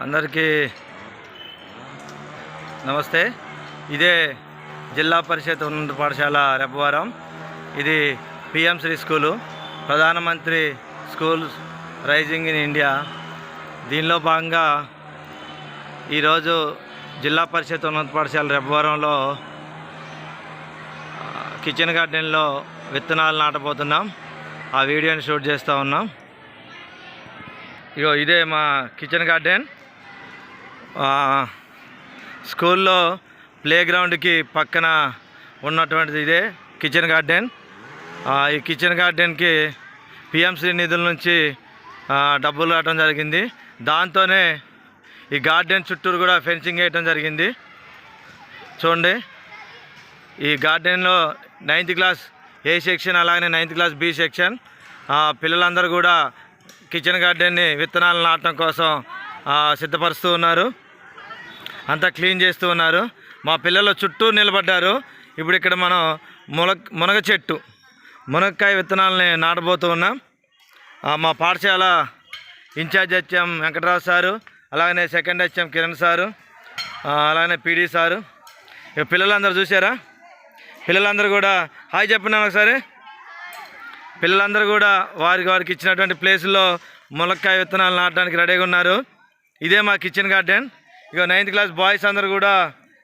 అందరికీ నమస్తే. ఇదే జిల్లా పరిషత్ ఉన్నత పాఠశాల రెబ్బవరం. ఇది పిఎం శ్రీ స్కూలు, ప్రధానమంత్రి స్కూల్ రైజింగ్ ఇన్ ఇండియా. దీనిలో భాగంగా ఈరోజు జిల్లా పరిషత్ ఉన్నత పాఠశాల రెబ్బవరంలో కిచెన్ గార్డెన్లో విత్తనాలు నాటబోతున్నాం. ఆ వీడియోని షూట్ చేస్తూ ఉన్నాం. ఇదే మా కిచెన్ గార్డెన్. స్కూల్లో ప్లే గ్రౌండ్కి పక్కన ఉన్నటువంటిది ఇదే కిచెన్ గార్డెన్. ఈ కిచెన్ గార్డెన్కి పిఎంసి నిధుల నుంచి డబ్బులు రావడం జరిగింది. దాంతోనే ఈ గార్డెన్ చుట్టూరు కూడా ఫెన్సింగ్ వేయటం జరిగింది. చూడండి, ఈ గార్డెన్లో 9th క్లాస్ ఏ సెక్షన్, అలాగే 9th క్లాస్ బి సెక్షన్ పిల్లలందరూ కూడా కిచెన్ గార్డెన్ని విత్తనాలు నాటడం కోసం సిద్ధపరుస్తూ ఉన్నారు. అంతా క్లీన్ చేస్తూ ఉన్నారు. మా పిల్లలు చుట్టూ నిలబడ్డారు. ఇప్పుడు ఇక్కడ మనం మునగ చెట్టు, మునక్కాయ విత్తనాలని నాటబోతూ ఉన్నాం. మా పాఠశాల ఇన్ఛార్జ్ హెచ్ఎం వెంకటరావు సారు, అలాగనే సెకండ్ హెచ్ఎం కిరణ్ సారు, అలాగనే పీడీ సారు. పిల్లలందరూ చూసారా? పిల్లలందరూ కూడా హాయ్ చెప్పినాను ఒకసారి. పిల్లలందరూ కూడా వారికి ఇచ్చినటువంటి ప్లేసుల్లో మునక్కాయ విత్తనాలు నాటడానికి రెడీగా ఉన్నారు. ఇదే మా kitchen garden. 9th class boys అందరూ కూడా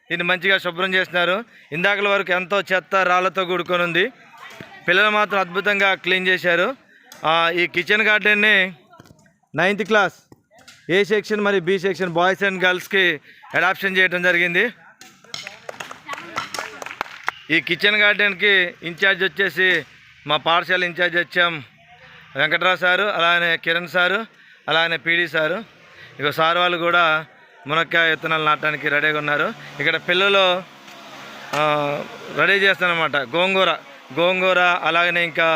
దీన్ని మంచిగా శుభ్రం చేస్తున్నారు. ఇందాకల వరకు ఎంతో చెత్త రాళ్లతో కూడుకొని ఉంది. పిల్లలు మాత్రం అద్భుతంగా క్లీన్ చేశారు. ఈ కిచెన్ గార్డెన్ని 9th క్లాస్ ఏ సెక్షన్ మరియు బి సెక్షన్ బాయ్స్ అండ్ గర్ల్స్కి అడాప్షన్ చేయడం జరిగింది. ఈ కిచెన్ గార్డెన్కి ఇన్ఛార్జ్ వచ్చేసి మా పాఠశాల ఇన్ఛార్జ్ వచ్చాం వెంకటరావు సారు, అలానే కిరణ్ సారు, అలానే పీడీ సారు. సార్ వాళ్ళు కూడా మునక్కాయ విత్తనాలు నాటడానికి రెడీగా ఉన్నారు. ఇక్కడ పిల్లలు రెడీ చేస్తారన్నమాట. గోంగూర అలాగనే ఇంకా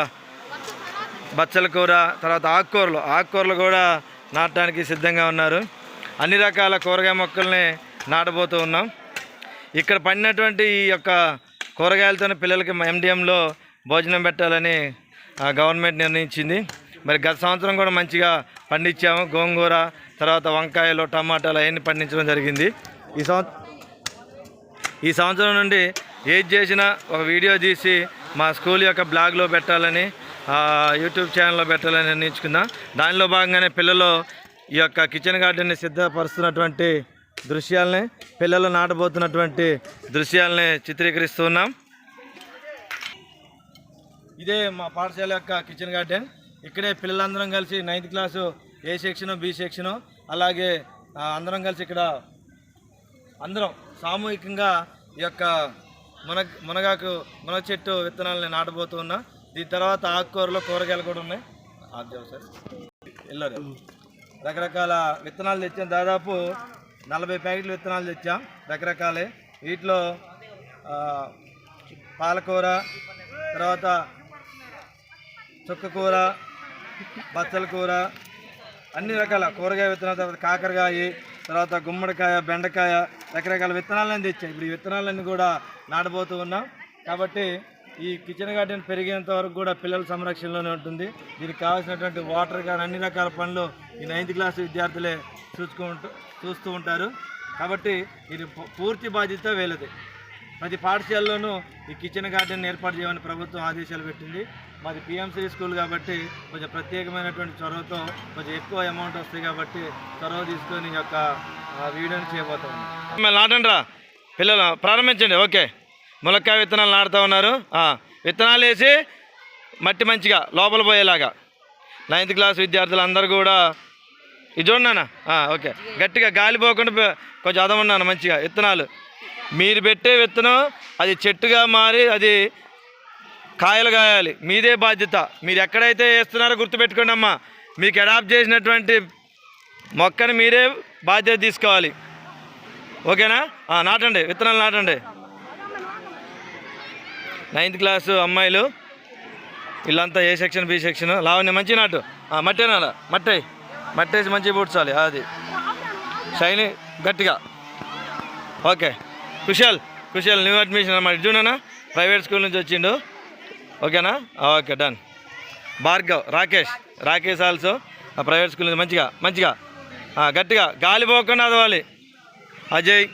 బచ్చల కూర, తర్వాత ఆకుకూరలు కూడా నాటడానికి సిద్ధంగా ఉన్నారు. అన్ని రకాల కూరగాయ మొక్కల్ని నాటబోతూ ఉన్నాం. ఇక్కడ పడినటువంటి ఈ యొక్క కూరగాయలతోనే పిల్లలకి MDMలో భోజనం పెట్టాలని గవర్నమెంట్ నిర్ణయించింది. మరి గత సంవత్సరం కూడా మంచిగా పండించాము. గోంగూర, తర్వాత వంకాయలు, టమాటాలు అవన్నీ పండించడం జరిగింది. ఈ సంవత్సరం నుండి ఏది చేసినా ఒక వీడియో తీసి మా స్కూల్ యొక్క బ్లాగ్లో పెట్టాలని, యూట్యూబ్ ఛానల్లో పెట్టాలని నిర్ణయించుకుందాం. దానిలో భాగంగానే పిల్లలు ఈ యొక్క కిచెన్ గార్డెన్ని సిద్ధపరుస్తున్నటువంటి దృశ్యాలని, పిల్లలు నాటబోతున్నటువంటి దృశ్యాలని చిత్రీకరిస్తున్నాం. ఇదే మా పాఠశాల యొక్క కిచెన్ గార్డెన్. ఇక్కడే పిల్లలందరం కలిసి 9th క్లాసు ఏ సెక్షను బి సెక్షను అలాగే అందరం కలిసి ఇక్కడ అందరం సామూహికంగా ఈ యొక్క మునగ చెట్టు విత్తనాలని నాటబోతూ ఉన్నాం. దీని తర్వాత ఆకుకూరలు, కూరగాయలు కూడా ఉన్నాయి. వెళ్ళారు. రకరకాల విత్తనాలు తెచ్చాం. దాదాపు 40 ప్యాకెట్లు విత్తనాలు తెచ్చాం. రకరకాలే. వీటిలో పాలకూర, తర్వాత చుక్కకూర, బచ్చల కూర, అన్ని రకాల కూరగాయ విత్తనాలు, తర్వాత కాకరకాయ, తర్వాత గుమ్మడికాయ, బెండకాయ, రకరకాల విత్తనాలన్నీ తెచ్చాం. ఇప్పుడు ఈ విత్తనాలన్నీ కూడా నాటబోతూ ఉన్నాం. కాబట్టి ఈ కిచెన్ గార్డెన్ పెరిగేంత వరకు కూడా పిల్లల సంరక్షణలోనే ఉంటుంది. దీనికి కావాల్సినటువంటి వాటర్ కానీ అన్ని రకాల పనులు ఈ 9th క్లాస్ విద్యార్థులే చూస్తూ ఉంటారు. కాబట్టి ఇది పూర్తి బాధ్యత వీళ్ళది. ప్రతి పాఠశాలలోనూ ఈ కిచెన్ గార్డెన్ ఏర్పాటు చేయమని ప్రభుత్వం ఆదేశాలు పెట్టింది. మాది పిఎంసి స్కూల్ కాబట్టి కొంచెం ప్రత్యేకమైనటువంటి చొరవతో కొంచెం ఎక్కువ అమౌంట్ వస్తాయి కాబట్టి చొరవ తీసుకొని ఈ యొక్క వీడియోని చేయబోతాం. నాటండి రా పిల్లలు, ప్రారంభించండి. ఓకే, మునక్కాయ విత్తనాలు నాటుతూ ఉన్నారు. విత్తనాలు వేసి మట్టి మంచిగా లోపల పోయేలాగా 9th క్లాస్ విద్యార్థులు అందరూ కూడా ఇది చూడన్నా. ఓకే, గట్టిగా గాలి పోకుండా కొంచెం అదమన్నాను మంచిగా. విత్తనాలు మీరు పెట్టే విత్తనం అది చెట్టుగా మారి అది కాయలు కాయాలి. మీదే బాధ్యత. మీరు ఎక్కడైతే వేస్తున్నారో గుర్తుపెట్టుకోండి అమ్మా. మీకు అడాప్ట్ చేసినటువంటి మొక్కని మీరే బాధ్యత తీసుకోవాలి. ఓకేనా? నాటండి, విత్తనాలు నాటండి. 9th క్లాసు అమ్మాయిలు వీళ్ళంతా ఏ సెక్షన్ బి సెక్షన్. లావణ్య మంచి నాటు. మట్టేనా? మట్టేసి మంచిగా పూడ్చాలి. అది షైని గట్టిగా. ఓకే, కుశల్ న్యూ అడ్మిషన్ అన్నమాట. జూనా ప్రైవేట్ స్కూల్ నుంచి వచ్చిండు. ఓకేనా? Okay, done. Bhargav, Rakesh also private school నుంచి మంచిగా గట్టిగా గాలి పోకుండా అదవాలి. అజయ్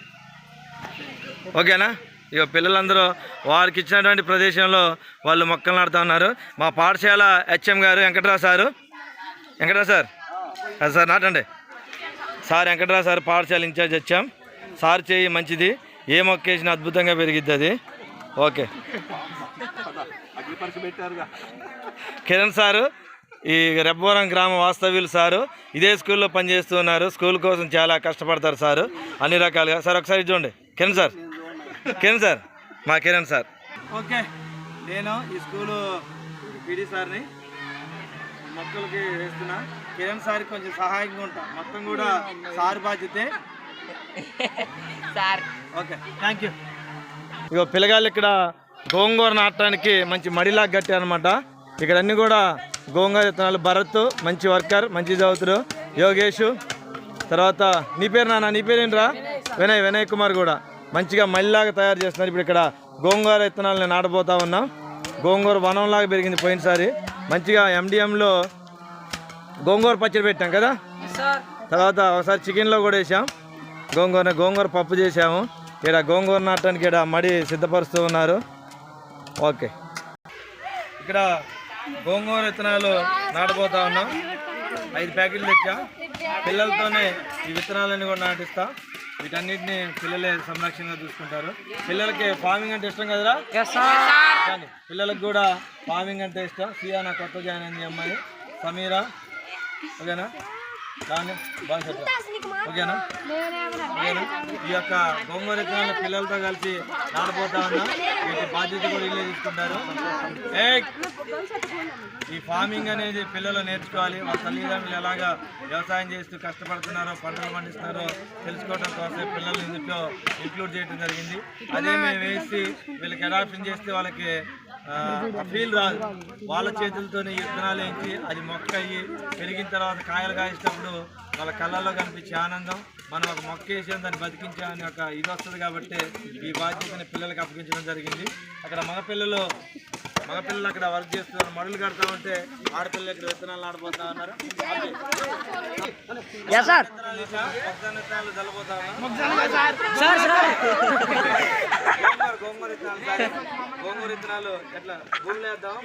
ఓకేనా? ఇక పిల్లలందరూ వారికి ఇచ్చినటువంటి ప్రదేశంలో వాళ్ళు మొక్కలు నాటుతూ ఉన్నారు. మా పాఠశాల హెచ్ఎం గారు వెంకటరావు సార్ అది సార్ నాటండి. సార్ వెంకటరావు సార్ పాఠశాల ఇన్ఛార్జ్ వచ్చాం. సార్ చేయి మంచిది, ఏ మొక్క వేసినా అద్భుతంగా పెరిగిద్ది అది. ఓకే. కిరణ్ సారు ఈ రెబ్బవరం గ్రామ వాస్తవ్యులు సారు, ఇదే స్కూల్లో పనిచేస్తూ ఉన్నారు. స్కూల్ కోసం చాలా కష్టపడతారు సారు అన్ని రకాలుగా. సార్ ఒకసారి చూడండి కిరణ్ సార్ మా కిరణ్ సార్. ఓకే, నేను ఈ స్కూలు పీడీ సార్ని మొక్కలకి వేస్తున్నా. కిరణ్ సార్కి కొంచెం సహాయంగా ఉంటా, మొత్తం కూడా సార్ బాధ్యతే సార్. Okay, thank you. ఇగో పిల్లగాళ్ళు ఇక్కడ గోంగూర నాటడానికి మంచి మడిలాగా కట్టారనమాట. ఇక్కడ అన్నీ కూడా గోంగూర విత్తనాలు. భరత్ మంచి వర్కర్, మంచి చదువుతుడు. యోగేష్, తర్వాత నీ పేరు నాన్న, నీ పేరు ఏంట్రా? వినయ్ కుమార్ కూడా మంచిగా మళ్ళీలాగా తయారు చేస్తున్నారు. ఇప్పుడు ఇక్కడ గోంగూర విత్తనాలను నాటబోతా ఉన్నాం. గోంగూర వనంలాగా పెరిగింది పోయినసారి. మంచిగా ఎండిఎంలో గోంగూర పచ్చడి పెట్టాం కదా. తర్వాత ఒకసారి చికెన్లో కూడా వేసాం గోంగూర పప్పు చేసాము. ఇక్కడ గోంగూర నాటడానికి ఇక్కడ మడి సిద్ధపరుస్తూ ఉన్నారు. ఓకే, ఇక్కడ గోంగూర విత్తనాలు నాటబోతా ఉన్నాం. 5 ప్యాకెట్లు తెచ్చాం. పిల్లలతోనే ఈ విత్తనాలన్నీ కూడా నాటిస్తాం. వీటన్నిటిని పిల్లలే సంరక్షణగా చూసుకుంటారు. పిల్లలకి ఫార్మింగ్ అంటే ఇష్టం కదరా? కానీ పిల్లలకు కూడా ఫార్మింగ్ అంటే ఇష్టం. సియానా కొత్త జాయిన్ అయింది అమ్మాయి, సమీరా. ఓకేనా? కానీ బాగా చెప్పా. ఓకేనా? ఈ యొక్క గోంగూర విత్తనాలు పిల్లలతో కలిసి నాటబోతా ఉన్నాం. వీటి బాధ్యత కూడా ఇల్లే తీసుకుంటారు. ఈ ఫార్మింగ్ అనేది పిల్లలు నేర్చుకోవాలి. వాళ్ళ తల్లిదండ్రులు ఎలాగా వ్యవసాయం చేస్తూ కష్టపడుతున్నారో, పంటలు పండిస్తున్నారో తెలుసుకోవడం కోసం పిల్లలు ఇందులో ఇంక్లూడ్ చేయడం జరిగింది. అదే మేము వేసి వీళ్ళకి అడాప్షన్ చేస్తే వాళ్ళకి ఫీల్ రాదు. వాళ్ళ చేతులతోనే ఈ విత్తనాలు వేయించి అది మొక్క అయ్యి పెరిగిన తర్వాత కాయలు కాయినప్పుడు వాళ్ళ కళ్ళల్లో కనిపించే ఆనందం, మనం ఒక మొక్క వేసాం దాన్ని బతికించామని ఒక ఇది వస్తుంది. కాబట్టి ఈ బాధ్యతని పిల్లలకు అప్పగించడం జరిగింది. అక్కడ మగపిల్లలు అక్కడ వర్క్ చేస్తున్నారు, మడులు కడతా ఉంటే ఆడపిల్లలు ఇక్కడ విత్తనాలు ఆడిపోతా ఉన్నారు. విత్తనాలు చల్లబోతా గోంగూర విత్తనాలు ఎట్లా భూమిలో వేద్దామా